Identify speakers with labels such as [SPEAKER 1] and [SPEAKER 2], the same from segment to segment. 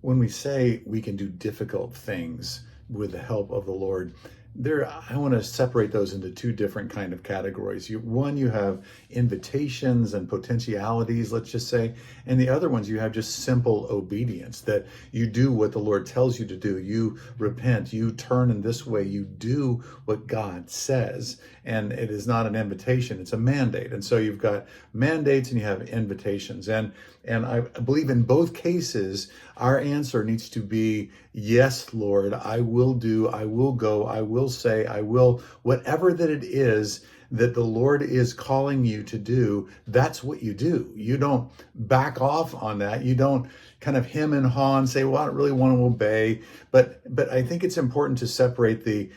[SPEAKER 1] when we say we can do difficult things with the help of the Lord, I want to separate those into two different kind of categories. You have invitations and potentialities, let's just say, and the other ones you have just simple obedience, that you do what the Lord tells you to do. You repent, you turn in this way, you do what God says, and it is not an invitation, it's a mandate. And so you've got mandates and you have invitations, and I believe in both cases our answer needs to be, yes, Lord, I will do, I will go, I will say, I will, whatever that it is that the Lord is calling you to do, that's what you do. You don't back off on that. You don't kind of hem and haw and say, well, I don't really want to obey. But I think it's important to separate the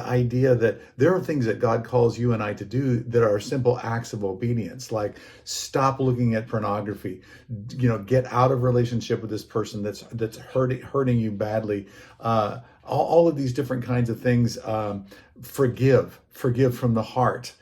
[SPEAKER 1] idea that there are things that God calls you and I to do that are simple acts of obedience, like stop looking at pornography, get out of relationship with this person that's hurting you badly. All of these different kinds of things. Forgive from the heart.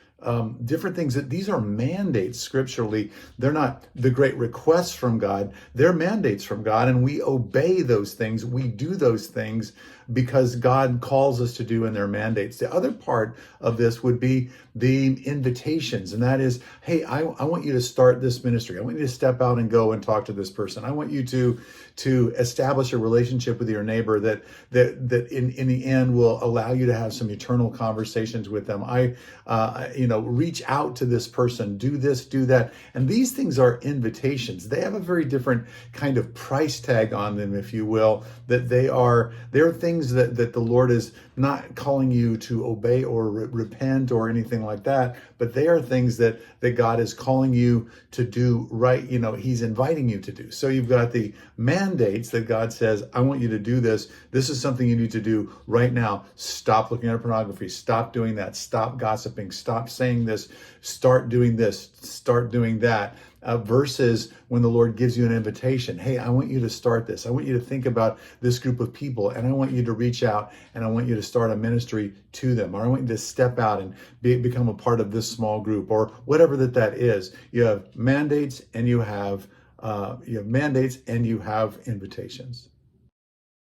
[SPEAKER 1] Different things that these are mandates scripturally. They're not the great requests from God. They're mandates from God, and we obey those things. We do those things because God calls us to do in their mandates. The other part of this would be the invitations, and that is, hey, I want you to start this ministry. I want you to step out and go and talk to this person. I want you to establish a relationship with your neighbor that in the end will allow you to have some eternal conversations with them. Reach out to this person, do this, do that. And these things are invitations. They have a very different kind of price tag on them, if you will, that they're things that the Lord is not calling you to obey or repent or anything like that, but they are things that God is calling you to do right. He's inviting you to do. So you've got the mandates that God says, I want you to do this. This is something you need to do right now. Stop looking at pornography. Stop doing that. Stop gossiping. Stop saying this. Start doing this. Start doing that. Versus when the Lord gives you an invitation. Hey, I want you to start this. I want you to think about this group of people, and I want you to reach out, and I want you to start a ministry to them, or I want you to step out and become a part of this small group, or whatever that is. You have mandates and you have invitations.